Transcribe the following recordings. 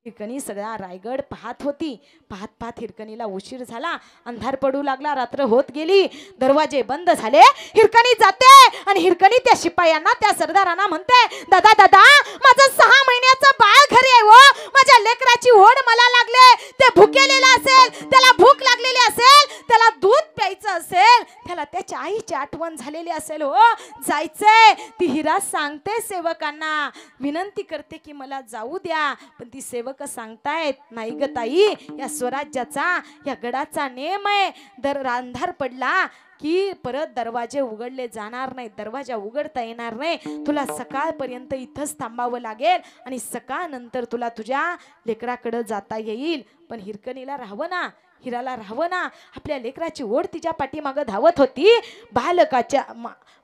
हिरकणी सगळा रायगड पाहत होती. पाहत पाहत हिरकणीला उशीर झाला, अंधार पडू लागला, रात्र होत गेली, दरवाजे बंद झाले. हिरकणी जाते आणि हिरकणी त्या शिपायांना, त्या सरदारांना म्हणते, दादा दादा, माझं 6 महिन्याचं बाळ घरी आहे, हो माझ्या लेकराची ओढ मला लागले, ते भुकेलेला असेल, त्याला भूक लागलेली असेल, त्याला दूध प्यायचं असेल, त्याला त्याच्या आईची आठवण झालेली असेल, हो जायचंय. ती हिरा सांगते सेवकांना, विनंती करते की मला जाऊ द्या, पण ती सेवक सांगतायत नाही ग ताई, या स्वराज्याचा, या गडाचा नेम आहे, अंधार पडला की परत दरवाजे उघडले जाणार नाही, दरवाजा उघडता येणार नाही, तुला सकाळपर्यंत इथंच थांबावं लागेल आणि सकाळ नंतर तुला तुझ्या लेकराकडे जाता येईल. पण हिरकणीला राहावं ना, हिराला राहावं ना, आपल्या लेकराची ओढ तिच्या पाठीमागं धावत होती. बालकाच्या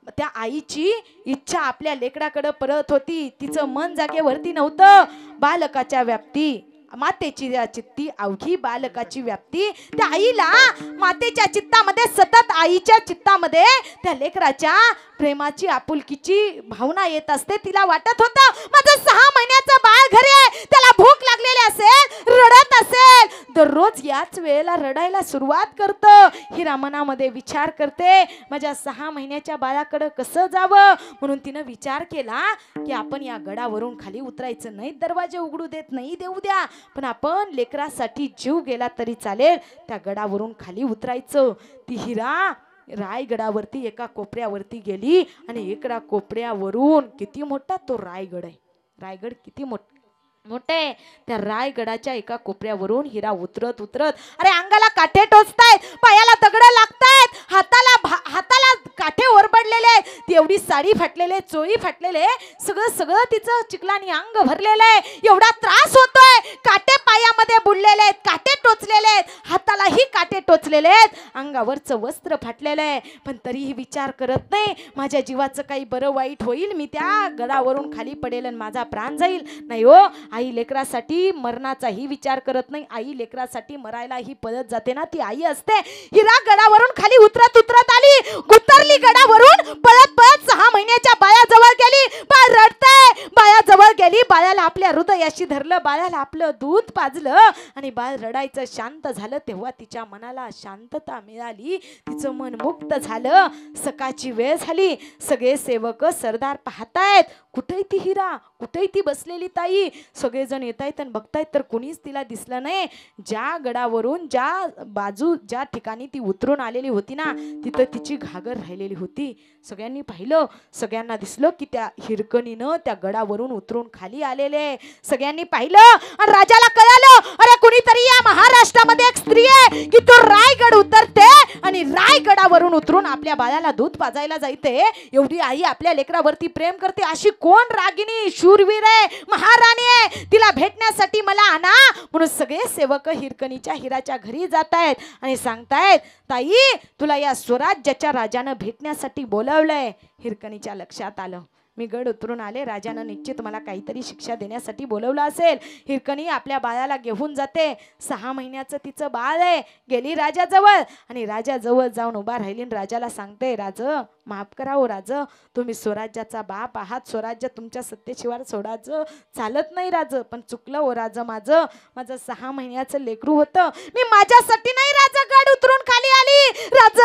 त्या आईची इच्छा आपल्या लेकराकडे परत होती, तिचं मन जागेवरती नव्हतं. बालकाच्या व्याप्ती मातेची चित्ती अवघी बालकाची व्याप्ती, त्या आईला मातेच्या चित्तामध्ये, सतत आईच्या चित्तामध्ये त्या लेकराच्या प्रेमाची आपुलकीची भावना येत असते. तिला वाटत होतं माझं 6 महिन्याचं बाळ घरी आहे, त्याला भूक लागलेली असेल, रडत असेल, दररोज याच वेळेला रडायला सुरुवात करतं. हिरा मनामध्ये विचार करते, माझ्या 6 महिन्याच्या बाळाकडे कसं जावं. म्हणून तिनं विचार केला की आपण या गडावरून खाली उतरायचं नाही, दरवाजे उघडू देत नाही, देऊ द्या, पण आपण लेकरासाठी जीव गेला तरी चालेल, त्या गडावरून खाली उतरायचं. ती हिरा रायगडावरती एका कोपऱ्यावरती गेली आणि एका कोपऱ्यावरून, किती मोठा तो रायगड आहे, रायगड किती मोठे, त्या रायगडाच्या एका कोपऱ्यावरून हिरा उतरत उतरत, अरे अंगाला काठे टोचतायत, पायाला दगड लागतायत, हाताला काठे ओरबडलेले आहेत, ती एवढी साडी फाटलेले, चोळी फाटलेले, सगळं तिचं चिखलानी अंग भरलेलं आहे, एवढा त्रास होतोय, काटे पायामध्ये बुडलेले आहेत, काटे टोचलेले आहेत, हातालाही काटे टोचलेले आहेत, अंगावरचं वस्त्र फाटलेलं आहे, पण तरीही विचार करत नाही माझ्या जीवाचं काही बरं वाईट होईल, मी त्या गडावरून खाली पडेल आणि माझा प्राण जाईल. नाही हो, आई लेकरासाठी मरणाचाही विचार करत नाही, आई लेकरासाठी मरायलाही पळत जाते ना, ती आई असते. हिरा गडावरून खाली उतरत आली, उतरली गडावरून, पळत 6 महिन्याच्या बाळाजवळ गेली, बाळ रडतंय, बाळाजवळ गेली, बाळाला आपल्या हृदयाशी धरलं, बाळाला आपलं दूध पाजलं आणि बाळ रडायचं शांत झालं. तेव्हा तिच्या मनाला शांतता मिळाली, तिचं मन मुक्त झालं. सकाळची वेळ झाली, सगळे सेवक सरदार पाहतायत, कुठे ती हिरा, कुठे ती बसलेली ताई, सगळेजण येतायत आणि बघतायत, तर कोणीच तिला दिसलं नाही. ज्या गडावरून, ज्या ठिकाणी ती उतरून आलेली होती ना, तिथं तिची घागर राहिलेली होती. सगळ्यांनी पाहिलं, सगळ्यांना दिसलं की त्या हिरकणीनं त्या गडावरून उतरून खाली आलेले. सगळ्यांनी पाहिलं आणि राजाला कळालं, अरे कुणीतरी या महाराष्ट्रामध्ये एक स्त्री आहे की तो रायगड उतरते आणि रायगडावरून उतरून आपल्या बाळाला दूध पाजायला जायते. एवढी आई आपल्या लेकरावरती प्रेम करते, अशी कोण रागिनी, शूरवीर आहे, महाराणी आहे, तिला भेटण्यासाठी मला आणा. म्हणून सगळे सेवक हिरकणीच्या, हिराच्या घरी जात आहेत आणि सांगतायत, ताई तुला या स्वराज्याच्या राजानं भेटण्यासाठी बोलवलंय. हिरकणीच्या लक्षात आलं, मी गड उतरून आले, राजानं निश्चित मला काहीतरी शिक्षा देण्यासाठी बोलवलं असेल. हिरकणी आपल्या बाळाला घेऊन जाते, 6 महिन्याचं तिचं बाळ आहे. गेली राजाजवळ आणि राजाजवळ जाऊन उभा राहिली, राजाला सांगते, राज माफ करा हो राज, तुम्ही स्वराज्याचा बाप आहात, स्वराज्य तुमच्या सत्तेशिवाय सोडायचं चालत नाही राज, पण चुकलं हो राज, माझं 6 महिन्याचं लेकरू होतं, मी माझ्यासाठी नाही राज गड उतरून खाली आली. राज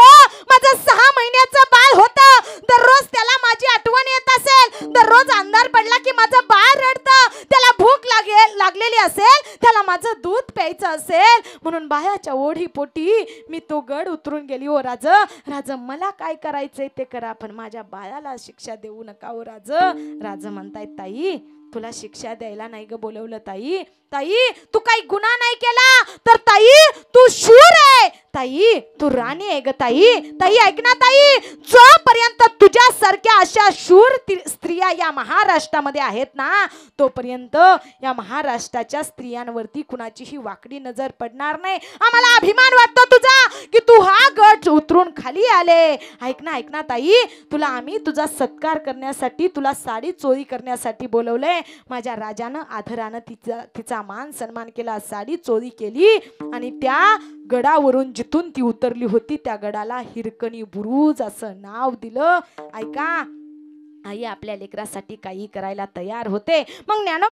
माझं 6 महिन्याचं बाळ होतं, दररोज त्याला माझी आठवण येत असेल, दररोज अंधार पडला की माझं बाळ रडतं, त्याला भूक लागलेली असेल, त्याला माझं दूध प्यायचं असेल, म्हणून बाळाच्या ओढी पोटी मी तो गड उतरून गेली. हो राज, मला काय करायचंय ते करा, पण माझ्या बाळाला शिक्षा देऊ नका हो राज. राज म्हणतायत, ताई तुला शिक्षा द्यायला नाही ग बोलवलं ताई, तू काही गुन्हा नाही केला, तर ताई तू शूर आहे, ताई तू राणी आहे ग ताई ऐक ना ताई, जोपर्यंत तुझ्यासारख्या अशा शूर स्त्रिया या महाराष्ट्रामध्ये आहेत ना, तोपर्यंत या महाराष्ट्राच्या स्त्रियांवरती कुणाचीही वाकडी नजर पडणार नाही. आम्हाला अभिमान वाटतो तुझा की तू हा गड उतरून खाली आले. ऐक ना ताई, तुला आम्ही तुझा सत्कार करण्यासाठी, तुला साडी चोरी करण्यासाठी बोलवलंय. माझ्या राजानं आदरानं तिचा मान सन्मान केला, साडी चोरी केली आणि त्या गडावरून जिथून ती उतरली होती त्या गडाला हिरकणी बुरुज असं नाव दिलं. ऐका, आई आपल्या लेकरासाठी काही करायला तयार होते. मग ज्ञानो